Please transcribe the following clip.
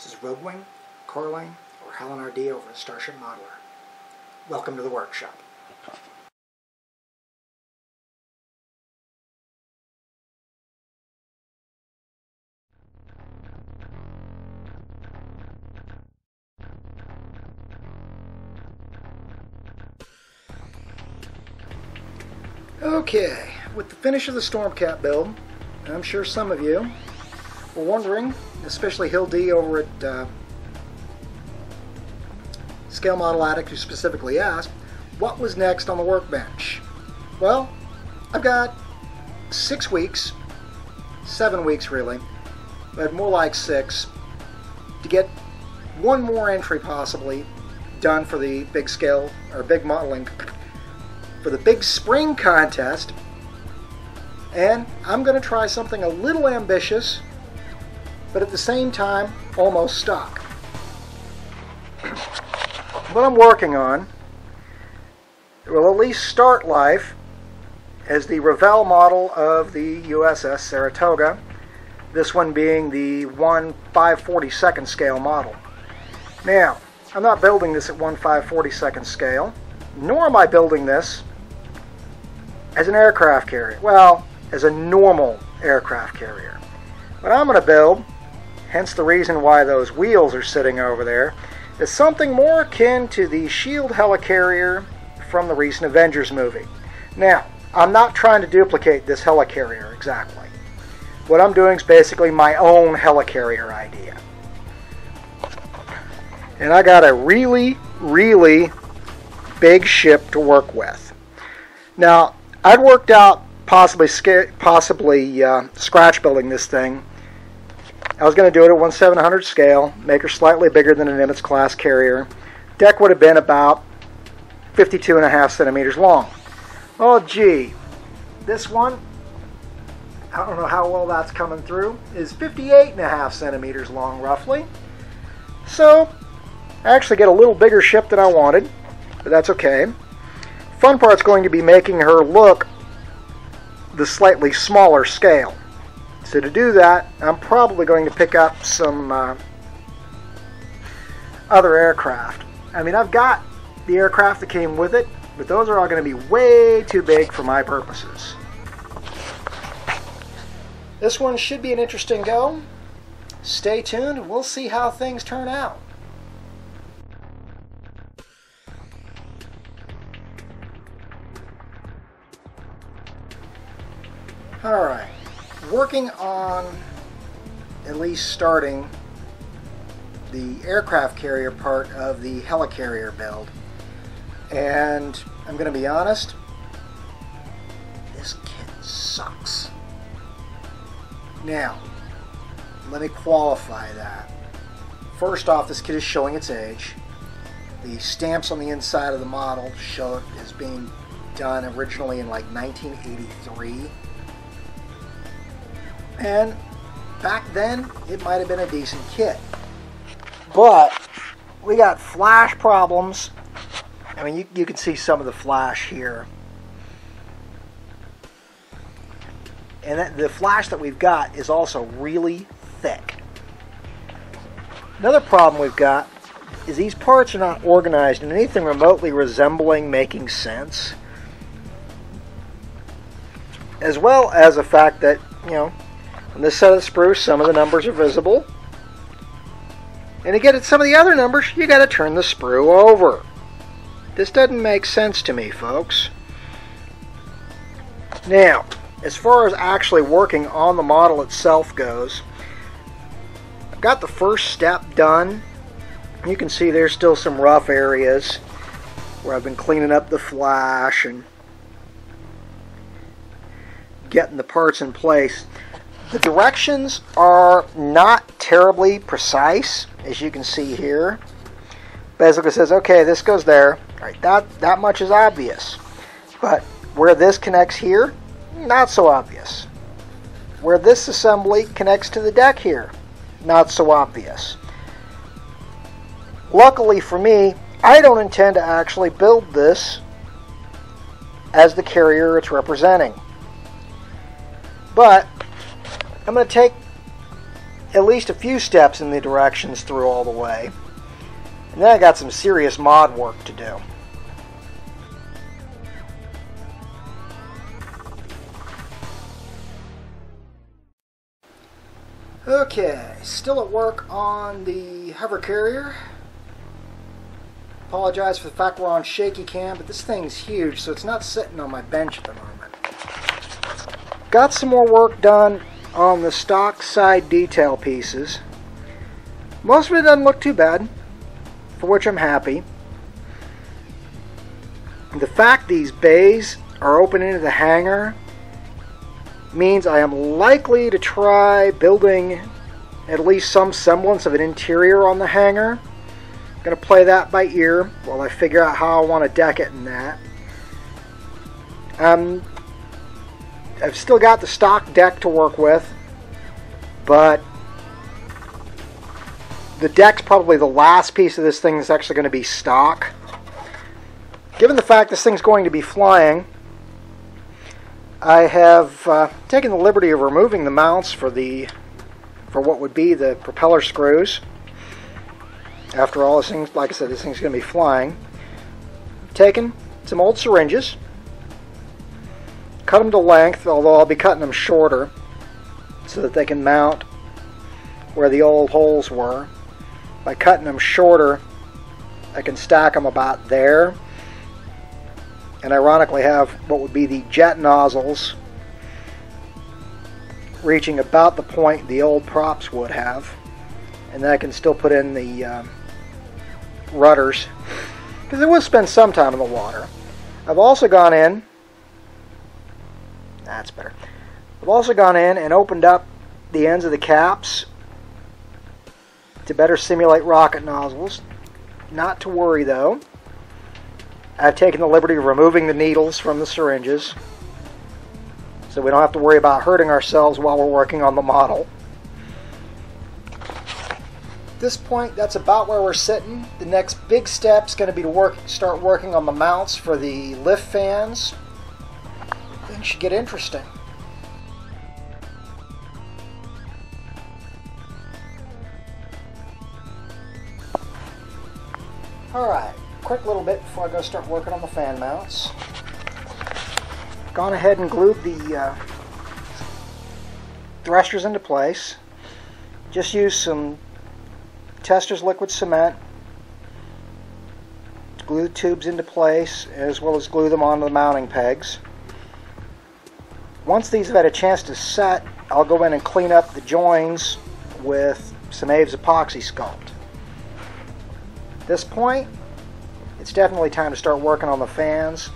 This is Rogue Wing, Coraline, or Helen RD over at Starship Modeler. Welcome to the workshop. Okay, with the finish of the Stormcat build, I'm sure some of you were wondering, especially Hill D over at Scale Model Addict, who specifically asked, what was next on the workbench? Well, I've got 6 weeks, 7 weeks really, but more like 6, to get one more entry possibly done for the big scale, or big modeling, for the big spring contest. And I'm going to try something a little ambitious, but at the same time almost stock. What I'm working on will at least start life as the Revell model of the USS Saratoga, this one being the 1/542nd scale model. Now, I'm not building this at 1/542nd scale, nor am I building this as an aircraft carrier. Well, as a normal aircraft carrier. What I'm going to build, hence the reason why those wheels are sitting over there, is something more akin to the SHIELD Helicarrier from the recent Avengers movie. Now, I'm not trying to duplicate this Helicarrier exactly. What I'm doing is basically my own Helicarrier idea. And I got a really, really big ship to work with. Now, I'd worked out possibly scratch building this thing. I was going to do it at 1/700 scale, make her slightly bigger than a Nimitz class carrier. Deck would have been about 52.5 centimeters long. Oh gee, this one, I don't know how well that's coming through, is 58.5 centimeters long roughly. So I actually get a little bigger ship than I wanted, but that's okay. Fun part's going to be making her look the slightly smaller scale. So to do that, I'm probably going to pick up some other aircraft. I mean, I've got the aircraft that came with it, but those are all going to be way too big for my purposes. This one should be an interesting go. Stay tuned and we'll see how things turn out. Alright, working on at least starting the aircraft carrier part of the Helicarrier build. And I'm going to be honest, this kit sucks. Now, let me qualify that. First off, this kit is showing its age. The stamps on the inside of the model show it as being done originally in like 1983. And back then, it might have been a decent kit. But we got flash problems. I mean, you can see some of the flash here. And the flash that we've got is also really thick. Another problem we've got is these parts are not organized in anything remotely resembling making sense. As well as the fact that, you know, on this side of the sprue, some of the numbers are visible. And to get at some of the other numbers, you got to turn the sprue over. This doesn't make sense to me, folks. Now, as far as actually working on the model itself goes, I've got the first step done. You can see there's still some rough areas where I've been cleaning up the flash and getting the parts in place. The directions are not terribly precise, as you can see here. Basically says, okay, this goes there. All right, that much is obvious. But where this connects here, not so obvious. Where this assembly connects to the deck here, not so obvious. Luckily for me, I don't intend to actually build this as the carrier it's representing. But I'm going to take at least a few steps in the directions through all the way. And then I got some serious mod work to do. Okay, still at work on the Helicarrier. Apologize for the fact we're on shaky cam, but this thing's huge, so it's not sitting on my bench at the moment. Got some more work done on the stock side detail pieces. Most of it doesn't look too bad, for which I'm happy. The fact these bays are open into the hangar means I am likely to try building at least some semblance of an interior on the hangar. I'm going to play that by ear while I figure out how I want to deck it and that. I've still got the stock deck to work with, but the deck's probably the last piece of this thing that's actually going to be stock. Given the fact this thing's going to be flying, I have taken the liberty of removing the mounts for what would be the propeller screws. After all, this thing, like I said, this thing's going to be flying. I've taken some old syringes, cut them to length, although I'll be cutting them shorter so that they can mount where the old holes were. By cutting them shorter, I can stack them about there. And ironically have what would be the jet nozzles reaching about the point the old props would have. And then I can still put in the rudders, because it will spend some time in the water. I've also gone in, that's better. I've also gone in and opened up the ends of the caps to better simulate rocket nozzles. Not to worry though. I've taken the liberty of removing the needles from the syringes, so we don't have to worry about hurting ourselves while we're working on the model. At this point, that's about where we're sitting. The next big step is going to be to start working on the mounts for the lift fans. Things should get interesting. Alright, quick little bit before I go start working on the fan mounts. Gone ahead and glued the thrusters into place. Just used some Testor's liquid cement to glue the tubes into place, as well as glue them onto the mounting pegs. Once these have had a chance to set, I'll go in and clean up the joins with some Aves epoxy sculpt. At this point, it's definitely time to start working on the fans.